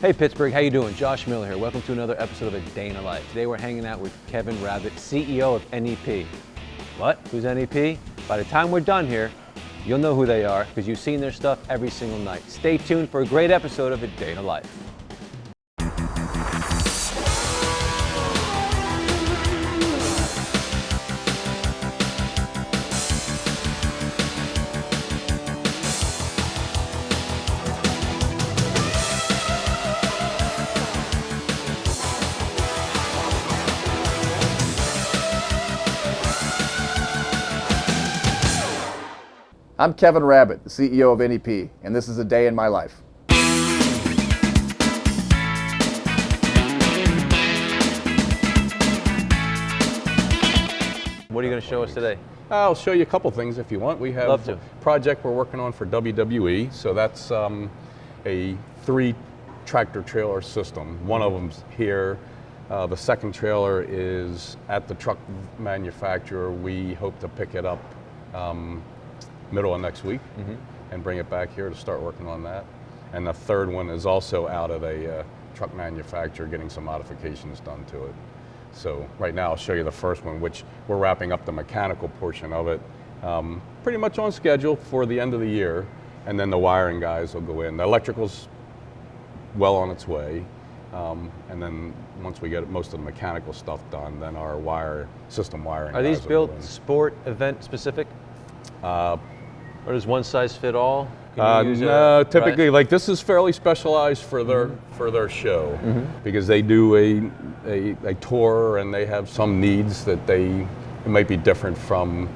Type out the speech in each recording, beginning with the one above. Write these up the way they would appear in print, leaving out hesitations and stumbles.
Hey Pittsburgh, how you doing? Josh Miller here. Welcome to another episode of A Day in a Life. Today we're hanging out with Kevin Rabbitt, CEO of NEP. What? Who's NEP? By the time we're done here, you'll know who they are because you've seen their stuff every single night. Stay tuned for a great episode of A Day in a Life. I'm Kevin Rabbitt, the CEO of NEP, and this is a day in my life. What are you going to show us today? I'll show you a couple things if you want. We have Love to. a project we're working on for WWE, so that's a 3 tractor trailer system. One of them's here. The second trailer is at the truck manufacturer. We hope to pick it up middle of next week and bring it back here to start working on that. And the third one is also out at a truck manufacturer getting some modifications done to it. So right now I'll show you the first one, which we're wrapping up the mechanical portion of it pretty much on schedule for the end of the year, and then the wiring guys will go in. The electrical's well on its way, and then once we get most of the mechanical stuff done, then our system wiring Are guys these will go built in. sport event specific? Or does one size fit all? Can you use No, typically, right? like this is fairly specialized for their show because they do a tour and they have some needs that it might be different from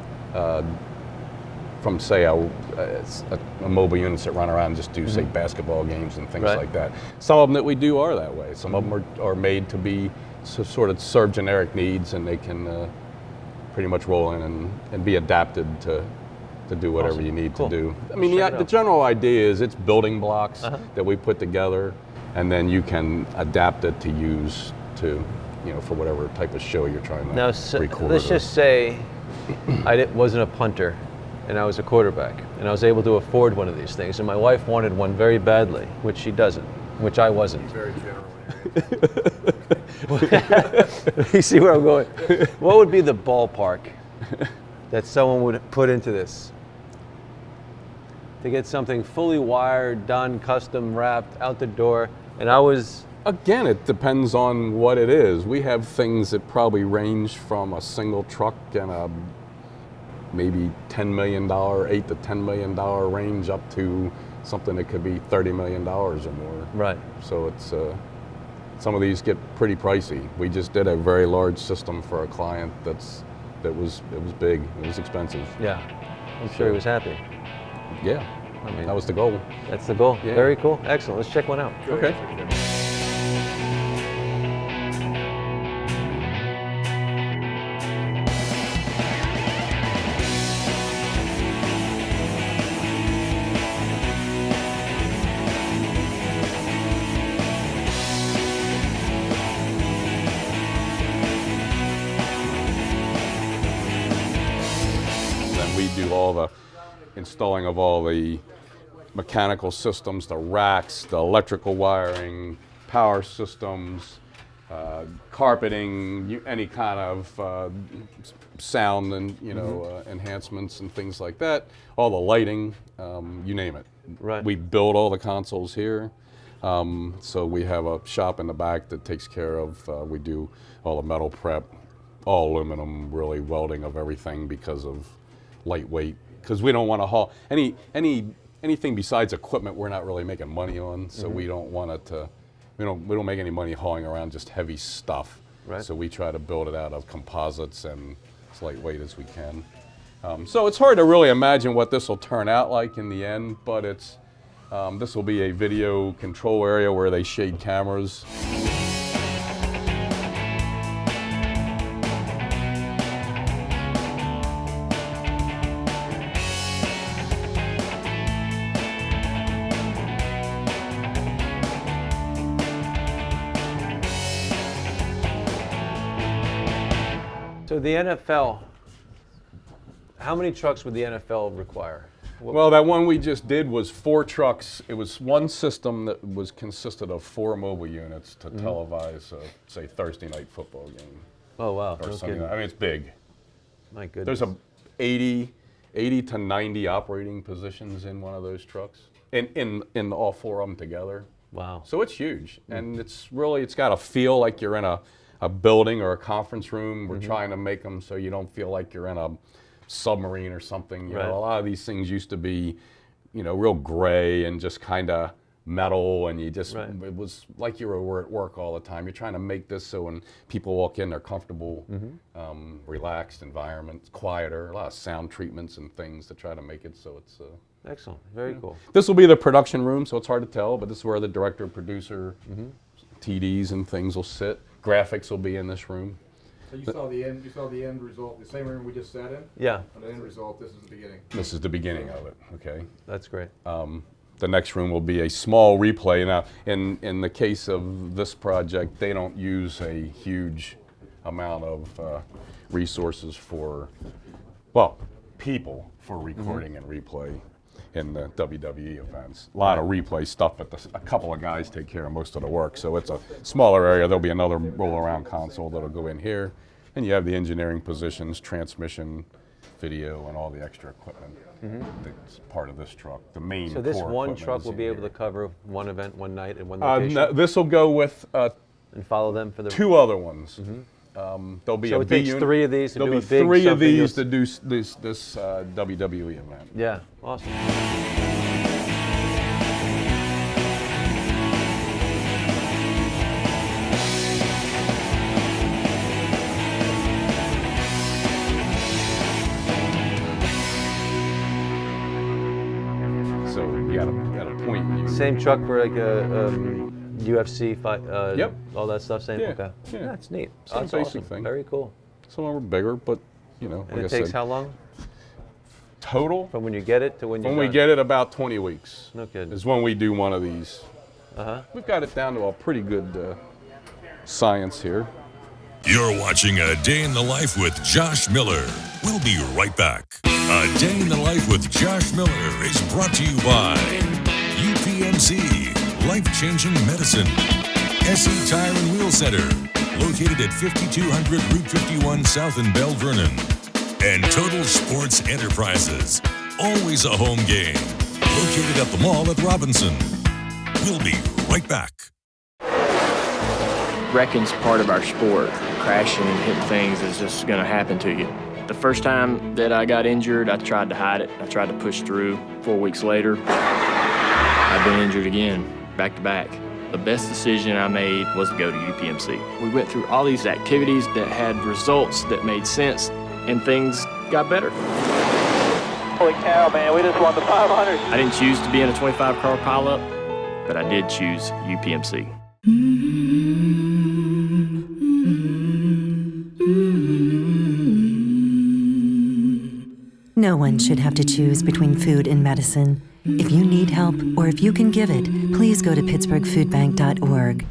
say a mobile units that run around and just do say basketball games and things Right. like that. Some of them that we do are that way. Some of them are made to be sort of serve generic needs, and they can pretty much roll in and be adapted to do whatever Awesome. you need Cool. to do. I mean, Check it the out. general idea is it's building blocks that we put together, and then you can adapt it to use to, for whatever type of show you're trying to Now, record. let's just say I wasn't a punter and I was a quarterback and I was able to afford one of these things, and my wife wanted one very badly, which she doesn't, which I wasn't. Very general. You see where I'm going? What would be the ballpark that someone would put into this to get something fully wired, done, custom wrapped, out the door? And I was... Again, it depends on what it is. We have things that probably range from a single truck and a maybe $10 million, $8 to $10 million range, up to something that could be $30 million or more. Right. So it's some of these get pretty pricey. We just did a very large system for a client that was big. It was expensive. Yeah. I'm sure he was happy. Yeah, I mean, that was the goal. that's the goal. Yeah. Very cool. Excellent. Let's check one out. Okay. Then we do all the installing of all the mechanical systems, the racks, the electrical wiring, power systems, carpeting, any kind of sound and enhancements and things like that. All the lighting, you name it. Right. We build all the consoles here. So we have a shop in the back that takes care of. We do all the metal prep, all aluminum, really welding of everything because of lightweight. Because we don't want to haul anything besides equipment. We're not really making money on, so we don't want it to. We don't make any money hauling around just heavy stuff. Right. So we try to build it out of composites and as lightweight as we can. So it's hard to really imagine what this will turn out like in the end, but this will be a video control area where they shade cameras. So the NFL, how many trucks would the NFL require? Well, that one we just did was 4 trucks. It was one system that consisted of 4 mobile units to televise, say, Thursday night football game. Oh, wow. Or No Sunday kidding. night. I mean, it's big. My goodness. There's 80 to 90 operating positions in one of those trucks, in all 4 of them together. Wow. So it's huge, and it's got to feel like you're in a building or a conference room. We're trying to make them so you don't feel like you're in a submarine or something. You Right. know, a lot of these things used to be, real gray and just kind of metal, and it was like you were at work all the time. You're trying to make this so when people walk in, they're comfortable, relaxed environment, it's quieter, a lot of sound treatments and things to try to make it so it's Excellent. Very cool. This will be the production room, so it's hard to tell, but this is where the director, producer, TDs and things will sit. Graphics will be in this room. So you saw the end. You saw the end result. The same room we just sat in. Yeah. And the end result. This is the beginning. This is the beginning of it. Okay. That's great. The next room will be a small replay. Now, in the case of this project, they don't use a huge amount of resources for, people for recording and replay in the WWE events. A lot of replay stuff, but a couple of guys take care of most of the work. So it's a smaller area. There'll be another roll-around console that'll go in here. And you have the engineering positions, transmission, video, and all the extra equipment that's part of this truck. The main So this core one equipment truck is will in be able here. to cover one event, one night, and one location? No, this will go with and follow them for the... 2 other ones. There'll be So a it B takes unit. 3 of these to There'll do be a big 3 of something these you'll- to do this WWE event. Yeah, awesome. So you got a point. You, Same truck for like a UFC fight, Yep. all that stuff, same? Yeah, Okay. yeah. That's neat. Same That's basic awesome. thing. Very cool. Some of them are bigger, but And like it I takes said, how long? total From when you get it to when you're when we done? get it about 20 weeks. No kidding. Is when we do one of these. Uh-huh. We've got it down to a pretty good science here. You're watching A Day in the Life with Josh Miller. We'll be right back. A Day in the Life with Josh Miller is brought to you by UPMC, Life-Changing Medicine, SE Tire and Wheel Center, located at 5200 Route 51 South in Belle Vernon, and Total Sports Enterprises, always a home game, located at the mall at Robinson. We'll be right back. Wrecking's part of our sport. Crashing and hitting things is just going to happen to you. The first time that I got injured, I tried to hide it. I tried to push through. 4 weeks later, I've been injured again, back to back. The best decision I made was to go to UPMC. We went through all these activities that had results that made sense, and things got better. Holy cow, man, we just won the 500. I didn't choose to be in a 25-car pileup, but I did choose UPMC. No one should have to choose between food and medicine. If you need help or if you can give it, please go to pittsburghfoodbank.org.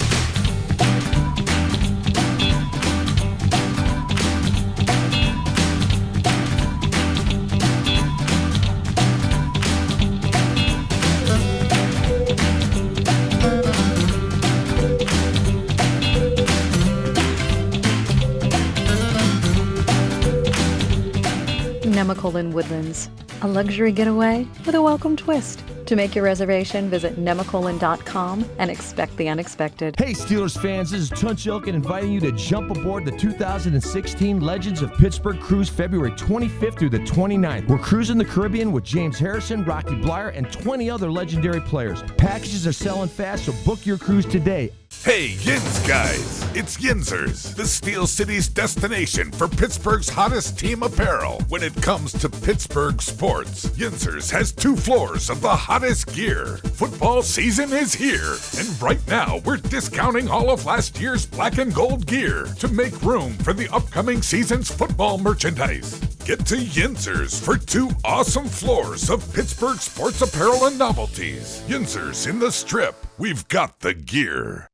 Nemacolin Woodlands, a luxury getaway with a welcome twist. To make your reservation, visit nemacolin.com and expect the unexpected. Hey Steelers fans, this is Tunch Ilkin inviting you to jump aboard the 2016 Legends of Pittsburgh Cruise February 25th through the 29th. We're cruising the Caribbean with James Harrison, Rocky Blyer, and 20 other legendary players. Packages are selling fast, so book your cruise today. Hey, Yins guys! It's Yinzers, the Steel City's destination for Pittsburgh's hottest team apparel. When it comes to Pittsburgh sports, Yinzers has 2 floors of the hottest gear. Football season is here, and right now we're discounting all of last year's black and gold gear to make room for the upcoming season's football merchandise. Get to Yinzers for 2 awesome floors of Pittsburgh sports apparel and novelties. Yinzers in the Strip. We've got the gear.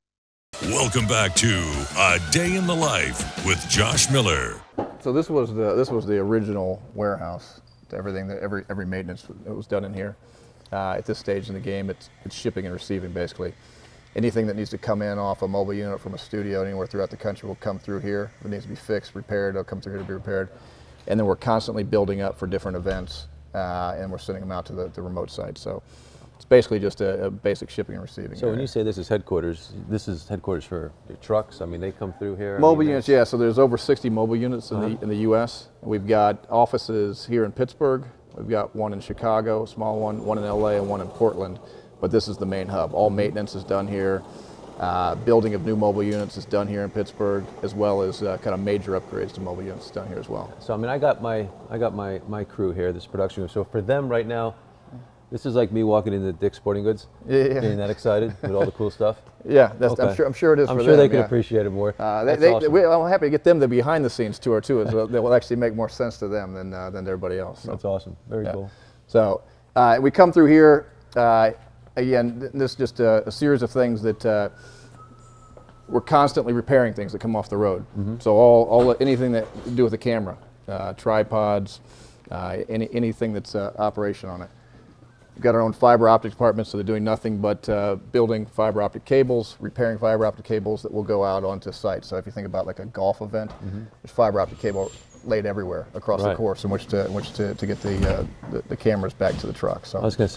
Welcome back to A Day in the Life with Josh Miller. So this was the original warehouse Everything that every maintenance that was done in here. At this stage in the game, it's shipping and receiving basically. Anything that needs to come in off a mobile unit from a studio anywhere throughout the country will come through here. If it needs to be fixed, repaired, it'll come through here to be repaired. And then we're constantly building up for different events, and we're sending them out to the remote site. So it's basically just a basic shipping and receiving. So when you say this is headquarters for the trucks. I mean, they come through here. Mobile units, yeah. So there's over 60 mobile units in the U.S. We've got offices here in Pittsburgh. We've got one in Chicago, a small one in L.A., and one in Portland. But this is the main hub. All maintenance is done here. Building of new mobile units is done here in Pittsburgh, as well as kind of major upgrades to mobile units done here as well. So I mean, I got my crew here, this production. So for them right now, this is like me walking into Dick's Sporting Goods, being that excited with all the cool stuff. Yeah, Okay. I'm sure it is for them. I'm sure they can appreciate it more. I'm happy to get them the behind the scenes tour too. As that will actually make more sense to them than everybody else. So. That's awesome. Very cool. So we come through here. Again, this is just a series of things that we're constantly repairing things that come off the road. So anything that to do with the camera, tripods, anything that's operation on it. We've got our own fiber optic department, so they're doing nothing but building fiber optic cables, repairing fiber optic cables that will go out onto site. So if you think about like a golf event, there's fiber optic cable laid everywhere across the course in which to get the cameras back to the truck. So I was going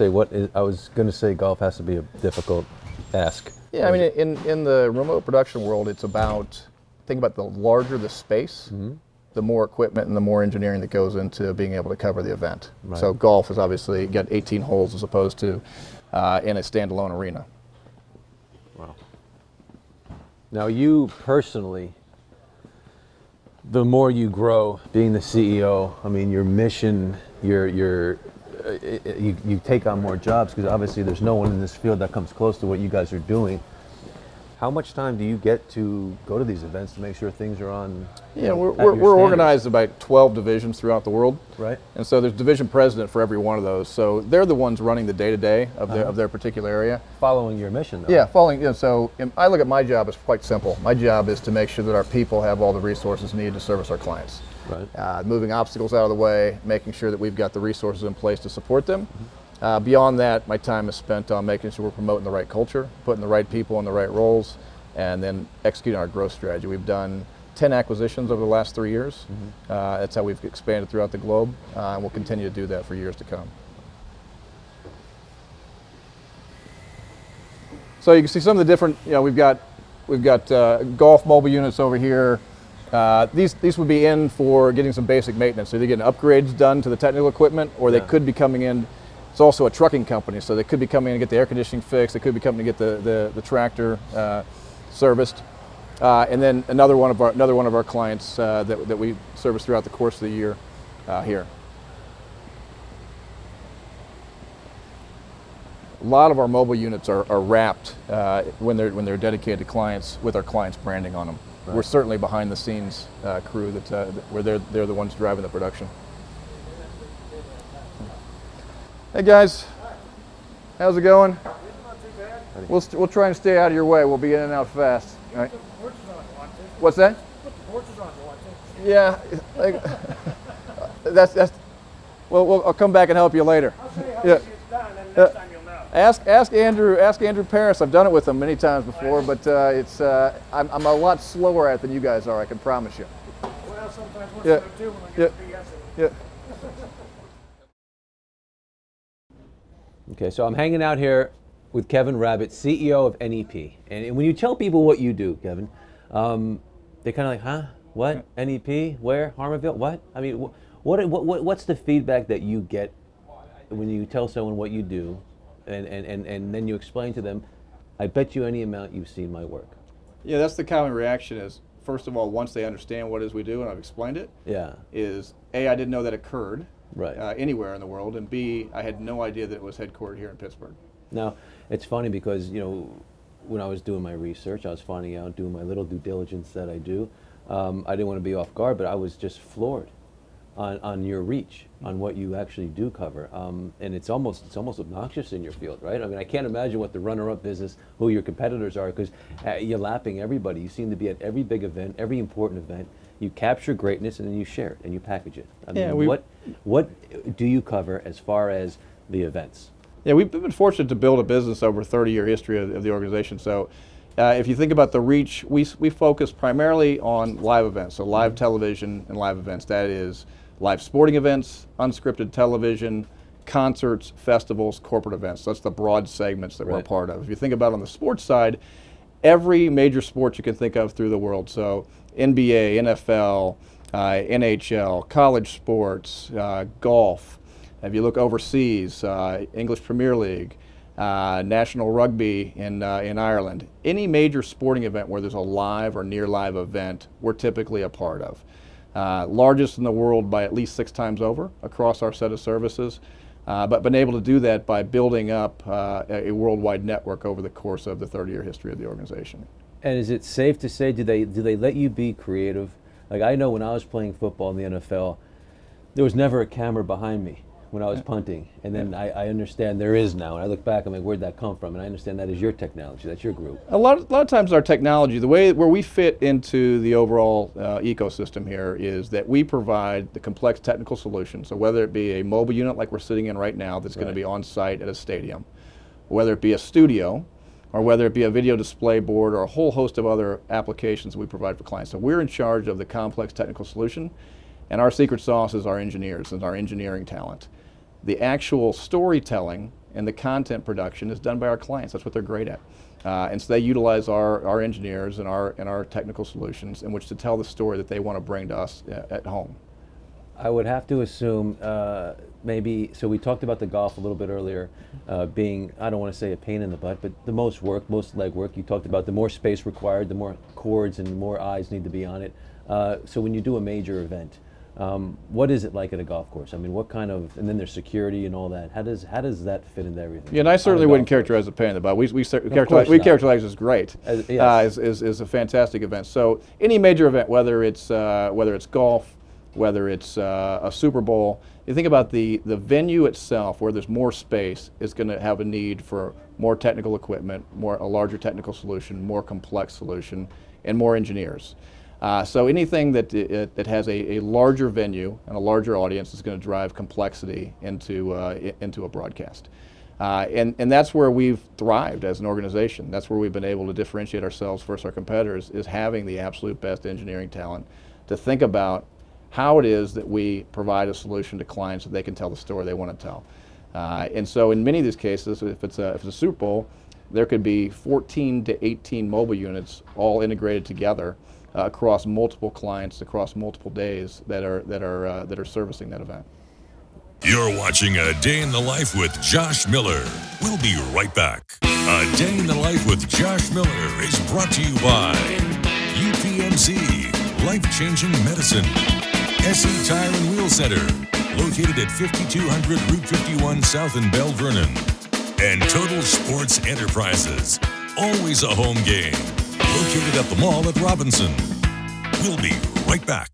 to say golf has to be a difficult task. Yeah, I mean in the remote production world, it's about think about the larger the space, the more equipment and the more engineering that goes into being able to cover the event. Right. So golf is obviously got 18 holes as opposed to in a standalone arena. Wow. Now you personally, the more you grow, being the CEO, I mean, your mission, you take on more jobs because obviously there's no one in this field that comes close to what you guys are doing. How much time do you get to go to these events to make sure things are on? Yeah, we're organized about 12 divisions throughout the world. Right. And so there's division president for every one of those. So they're the ones running the day-to-day of their particular area. Following your mission, though. Yeah, following. You know, so I look at my job as quite simple. My job is to make sure that our people have all the resources needed to service our clients. Right. Moving obstacles out of the way, making sure that we've got the resources in place to support them. Beyond that, my time is spent on making sure we're promoting the right culture, putting the right people in the right roles, and then executing our growth strategy. We've done 10 acquisitions over the last 3 years. That's how we've expanded throughout the globe, and we'll continue to do that for years to come. So you can see some of the different, we've got golf mobile units over here. These would be in for getting some basic maintenance. So they're getting upgrades done to the technical equipment, or they could be coming in. It's also a trucking company, so they could be coming in to get the air conditioning fixed. They could be coming to get the tractor serviced, and then another one of our clients that we service throughout the course of the year here. A lot of our mobile units are wrapped when they're dedicated to clients with our clients' branding on them. Right. We're certainly behind the scenes crew where they're the ones driving the production. Hey guys, how's it going? We'll try and stay out of your way. We'll be in and out fast. All right. What's that? Yeah, that's. Well, I'll come back and help you later. Yeah. Ask Andrew Paris. I've done it with him many times before, but I'm a lot slower at it than you guys are. I can promise you. Well, sometimes Yeah. Okay, so I'm hanging out here with Kevin Rabbitt, CEO of NEP. And when you tell people what you do, Kevin, they're kind of like, huh? What? NEP? Where? Harmarville? What? I mean, what's the feedback that you get when you tell someone what you do and then you explain to them, I bet you any amount you've seen my work? Yeah, that's the common reaction is, first of all, once they understand what it is we do and I've explained it, is A, I didn't know that occurred. Right. Anywhere in the world, and B, I had no idea that it was headquartered here in Pittsburgh. Now, it's funny because, when I was doing my research, I was finding out, doing my little due diligence that I do, I didn't want to be off guard, but I was just floored on your reach, on what you actually do cover, and it's almost obnoxious in your field, right? I mean, I can't imagine what the runner-up business, who your competitors are, because you're lapping everybody. You seem to be at every big event, every important event. You capture greatness and then you share it and you package it. I mean, what do you cover as far as the events? Yeah, we've been fortunate to build a business over a 30-year history of the organization. So if you think about the reach, we focus primarily on live events, so live television and live events. That is live sporting events, unscripted television, concerts, festivals, corporate events. So that's the broad segments that we're a part of. If you think about on the sports side, every major sport you can think of through the world. So NBA, NFL, NHL, college sports, golf. If you look overseas, English Premier League, National Rugby in Ireland, any major sporting event where there's a live or near live event, we're typically a part of. Largest in the world by at least 6 times over across our set of services, but been able to do that by building up a worldwide network over the course of the 30-year history of the organization. And is it safe to say, do they let you be creative? Like, I know when I was playing football in the NFL, there was never a camera behind me when I was punting, and then I understand there is now, and I look back, I'm like, where'd that come from? And I understand that is your technology, that's your group. A lot of times our technology, the way where we fit into the overall ecosystem here is that we provide the complex technical solution. So whether it be a mobile unit like we're sitting in right now that's going to be on site at a stadium, whether it be a studio, or whether it be a video display board or a whole host of other applications we provide for clients. So we're in charge of the complex technical solution, and our secret sauce is our engineers and our engineering talent. The actual storytelling and the content production is done by our clients. That's what they're great at. And so they utilize our engineers and our technical solutions in which to tell the story that they want to bring to us at home. I would have to assume maybe, so we talked about the golf a little bit earlier, being, I don't want to say a pain in the butt, but the most work, most leg work. You talked about the more space required, the more cords and more eyes need to be on it. So when you do a major event, what is it like at a golf course? I mean, what kind of, and then there's security and all that. How does that fit into everything? Yeah, and I certainly wouldn't characterize it as a pain in the butt. We characterize it as great. As a fantastic event. So any major event, whether it's golf, whether it's a Super Bowl, you think about the venue itself, where there's more space, is going to have a need for more technical equipment, a larger technical solution, more complex solution, and more engineers. So anything that has a larger venue and a larger audience is going to drive complexity into a broadcast. And that's where we've thrived as an organization. That's where we've been able to differentiate ourselves versus our competitors, is having the absolute best engineering talent to think about how it is that we provide a solution to clients so they can tell the story they want to tell. And so in many of these cases, if it's a Super Bowl, there could be 14 to 18 mobile units all integrated together across multiple clients, across multiple days that are servicing that event. You're watching A Day in the Life with Josh Miller. We'll be right back. A Day in the Life with Josh Miller is brought to you by UPMC, Life-Changing Medicine, SE Tire and Wheel Center, located at 5200 Route 51 South in Belle Vernon, and Total Sports Enterprises, always a home game, located at the mall at Robinson. We'll be right back.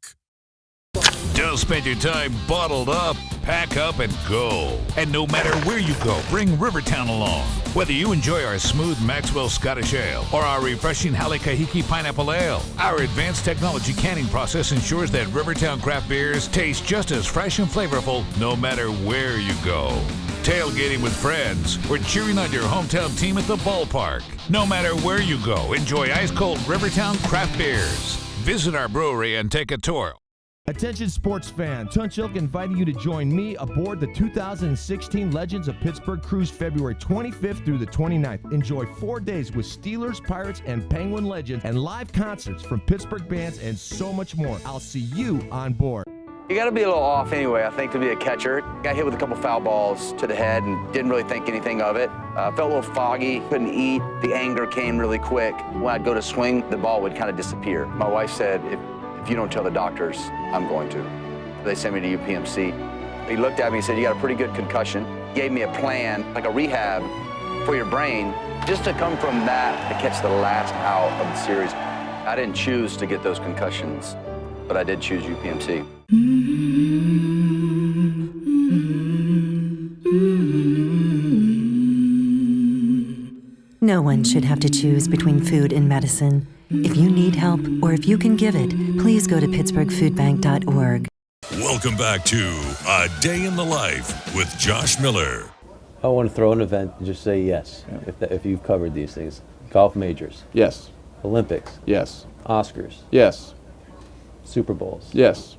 Don't spend your time bottled up. Pack up and go. And no matter where you go, bring Rivertown along. Whether you enjoy our smooth Maxwell Scottish Ale or our refreshing Halikahiki Pineapple Ale, our advanced technology canning process ensures that Rivertown craft beers taste just as fresh and flavorful no matter where you go. Tailgating with friends, or cheering on your hometown team at the ballpark. No matter where you go, enjoy ice-cold Rivertown craft beers. Visit our brewery and take a tour. Attention sports fan, Tunch Ilk inviting you to join me aboard the 2016 Legends of Pittsburgh Cruise February 25th through the 29th. Enjoy 4 days with Steelers, Pirates, and Penguin legends and live concerts from Pittsburgh bands and so much more. I'll see you on board. You got to be a little off anyway, I think, to be a catcher. Got hit with a couple foul balls to the head and didn't really think anything of it. Felt a little foggy, couldn't eat. The anger came really quick. When I'd go to swing, the ball would kind of disappear. My wife said, if you don't tell the doctors, I'm going to. They sent me to UPMC. He looked at me and said, you got a pretty good concussion. Gave me a plan, like a rehab for your brain, just to come from that to catch the last out of the series. I didn't choose to get those concussions. but I did choose UPMC. No one should have to choose between food and medicine. If you need help or if you can give it, please go to pittsburghfoodbank.org. Welcome back to A Day in the Life with Josh Miller. I want to throw an event and just say yes, if you've covered these things. Golf majors. Yes. Olympics. Yes. Oscars. Yes. Super Bowls. Yes.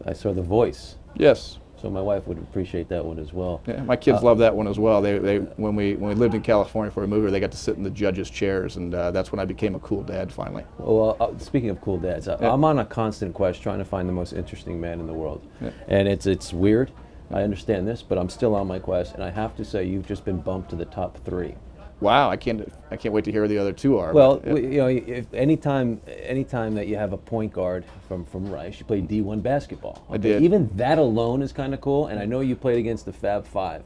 I saw The Voice. Yes. So my wife would appreciate that one as well. Yeah, my kids love that one as well. They when we lived in California for a movie, they got to sit in the judges' chairs, and that's when I became a cool dad finally. Well, speaking of cool dads, I'm on a constant quest trying to find the most interesting man in the world, and it's weird. I understand this, but I'm still on my quest, and I have to say you've just been bumped to the top 3. Wow, I can't wait to hear who the other 2 are. Well, if anytime that you have a point guard from Rice, you played D1 basketball. Okay? I did. Even that alone is kind of cool, and I know you played against the Fab Five.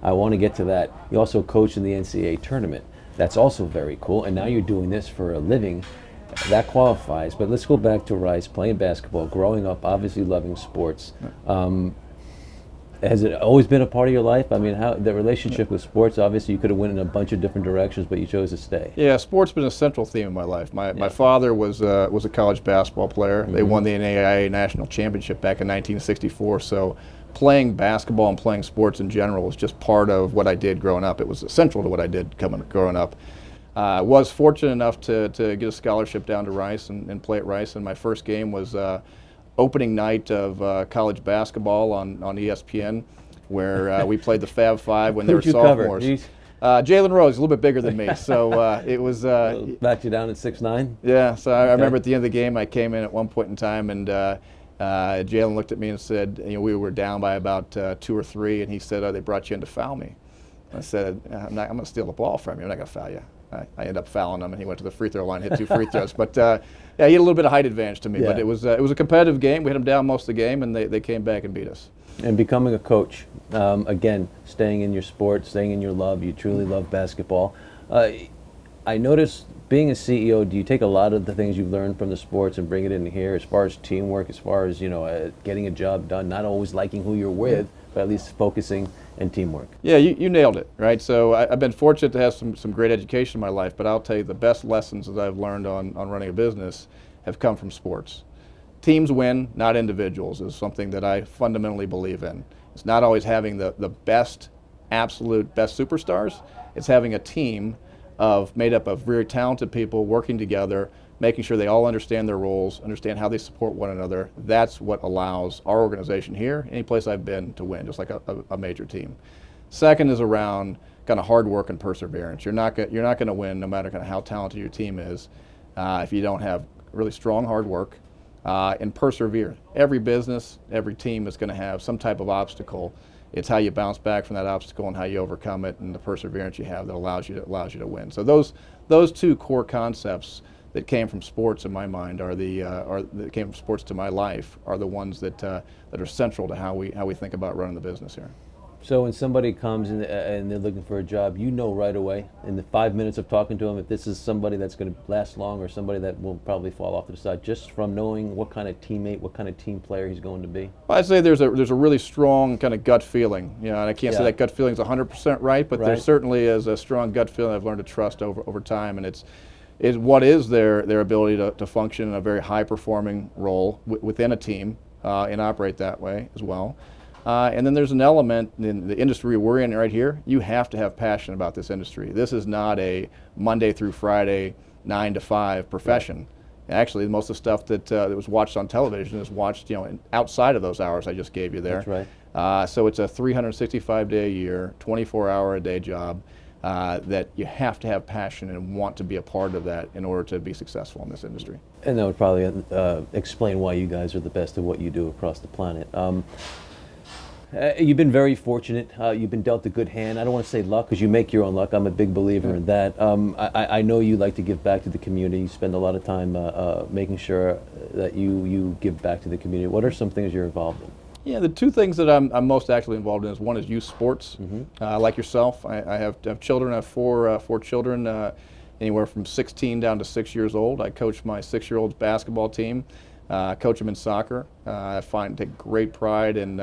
I want to get to that. You also coached in the NCAA tournament. That's also very cool, and now you're doing this for a living. That qualifies, but let's go back to Rice, playing basketball, growing up, obviously loving sports. Has it always been a part of your life? I mean, how the relationship with sports, obviously you could have went in a bunch of different directions, but you chose to stay. Yeah, sports has been a central theme in my life. My father was a college basketball player. They won the NAIA National Championship back in 1964, so playing basketball and playing sports in general was just part of what I did growing up. It was essential to what I did growing up. I was fortunate enough to get a scholarship down to Rice and play at Rice, and my first game was opening night of college basketball on ESPN, where we played the Fab Five when they were sophomores. Jalen Rose, a little bit bigger than me, so it was. Backed you down at 6'9"? Yeah, so I remember at the end of the game, I came in at one point in time, and Jalen looked at me and said, we were down by about 2 or 3, and he said, they brought you in to foul me. I said, I'm going to steal the ball from you. I'm not going to foul you. I ended up fouling him, and he went to the free throw line, hit 2 free throws. But yeah, he had a little bit of height advantage to me. Yeah. But it was a competitive game. We had them down most of the game, and they came back and beat us. And becoming a coach, again, staying in your sport, staying in your love. You truly love basketball. I noticed being a CEO, do you take a lot of the things you've learned from the sports and bring it in here, as far as teamwork, as far as getting a job done, not always liking who you're with, but at least focusing and teamwork? Yeah, you nailed it, right? So I've been fortunate to have some great education in my life, but I'll tell you the best lessons that I've learned on running a business have come from sports. Teams win, not individuals, is something that I fundamentally believe in. It's not always having the best, absolute best superstars. It's having a team made up of very talented people working together, making sure they all understand their roles, understand how they support one another. That's what allows our organization here, any place I've been, to win, just like a major team. Second is around kind of hard work and perseverance. You're not going to win no matter kind of how talented your team is if you don't have really strong hard work and persevere. Every business, every team is going to have some type of obstacle. It's how you bounce back from that obstacle and how you overcome it, and the perseverance you have that allows you to win. So those 2 core concepts that came from sports in my mind that came from sports to my life are the ones that are central to how we think about running the business here. So when somebody comes in and they're looking for a job, you know right away in the 5 minutes of talking to them if this is somebody that's going to last long or somebody that will probably fall off to the side, just from knowing what kind of teammate, what kind of team player he's going to be? Well, I'd say there's a really strong kind of gut feeling, and I can't say that gut feeling is 100% right, but there certainly is a strong gut feeling I've learned to trust over time, and it's what is their ability to function in a very high-performing role within a team and operate that way as well. And then there's an element in the industry we're in right here. You have to have passion about this industry. This is not a Monday through Friday 9 to 5 profession. Right. Actually, most of the stuff that was watched on television is watched, outside of those hours I just gave you there. That's right. So it's a 365-day a year, 24-hour-a-day job that you have to have passion and want to be a part of that in order to be successful in this industry. And that would probably explain why you guys are the best at what you do across the planet. You've been very fortunate. You've been dealt a good hand. I don't want to say luck because you make your own luck. I'm a big believer in that. I know you like to give back to the community. You spend a lot of time making sure that you give back to the community. What are some things you're involved in? Yeah, the 2 things that I'm most actively involved in is one is youth sports. Like yourself, I have children. I have four children, anywhere from 16 down to 6 years old. I coach my 6-year-old's basketball team, coach them in soccer. I take great pride in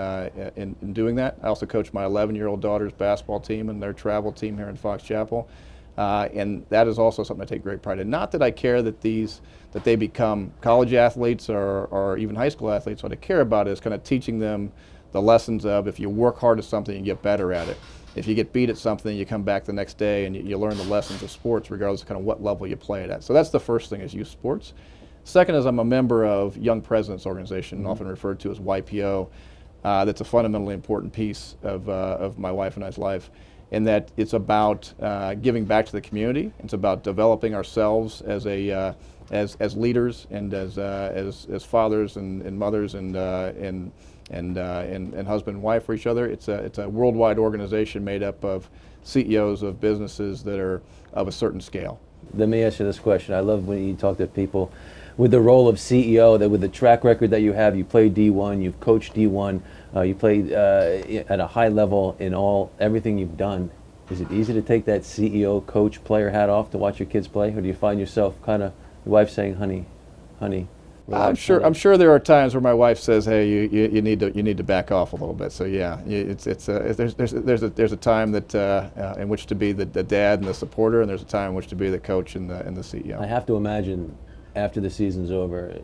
doing that. I also coach my 11-year-old daughter's basketball team and their travel team here in Fox Chapel. And that is also something I take great pride in. Not that I care that they become college athletes or even high school athletes. What I care about is kind of teaching them the lessons of, if you work hard at something, you get better at it. If you get beat at something, you come back the next day and you learn the lessons of sports, regardless of kind of what level you play it at. So that's the first thing, is youth sports. Second is I'm a member of Young Presidents Organization, often referred to as YPO. That's a fundamentally important piece of my wife and I's life, in that it's about giving back to the community. It's about developing ourselves as leaders and as fathers and mothers and husband and wife for each other. It's a worldwide organization made up of CEOs of businesses that are of a certain scale. Let me ask you this question. I love when you talk to people with the role of CEO, that with the track record that you have, you played D1, you've coached D1, you played at a high level in everything you've done. Is it easy to take that CEO, coach, player hat off to watch your kids play, or do you find yourself kind of, your wife saying, honey, I'm sure there are times where my wife says, "Hey, you need to back off a little bit." So yeah, there's a time that in which to be the dad and the supporter, and there's a time in which to be the coach and the CEO. I have to imagine, after the season's over,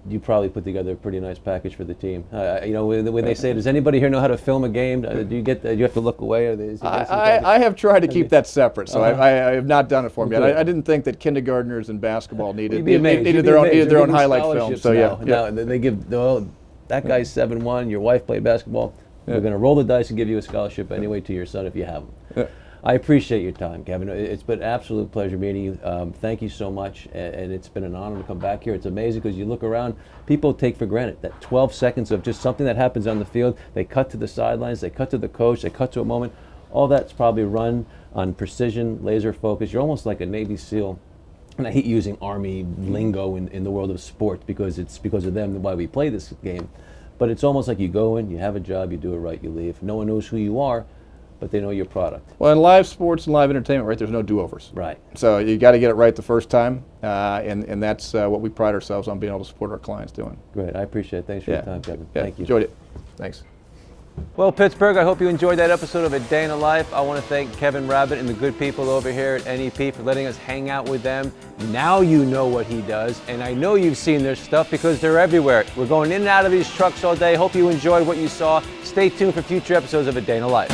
you probably put together a pretty nice package for the team. When they say, "Does anybody here know how to film a game?" Do you have to look away? I have tried to keep that separate, so I have not done it for me. I didn't think that kindergartners in basketball needed their own highlight film. So yeah. Now they give that guy's 7'1". Your wife played basketball. We're going to roll the dice and give you a scholarship anyway to your son if you have him. Yeah. I appreciate your time, Kevin. It's been an absolute pleasure meeting you. Thank you so much, and it's been an honor to come back here. It's amazing because you look around, people take for granted that 12 seconds of just something that happens on the field. They cut to the sidelines, they cut to the coach, they cut to a moment. All that's probably run on precision, laser focus. You're almost like a Navy SEAL. And I hate using Army lingo in the world of sport because it's because of them why we play this game. But it's almost like you go in, you have a job, you do it right, you leave. No one knows who you are, but they know your product. Well, in live sports and live entertainment, right, there's no do-overs. Right. So you got to get it right the first time, and that's what we pride ourselves on being able to support our clients doing. Great, I appreciate it. Thanks for your time, Kevin. Yeah. Thank you. Enjoyed it. Thanks. Well, Pittsburgh, I hope you enjoyed that episode of A Day in the Life. I want to thank Kevin Rabbitt and the good people over here at NEP for letting us hang out with them. Now you know what he does, and I know you've seen their stuff because they're everywhere. We're going in and out of these trucks all day. Hope you enjoyed what you saw. Stay tuned for future episodes of A Day in the Life.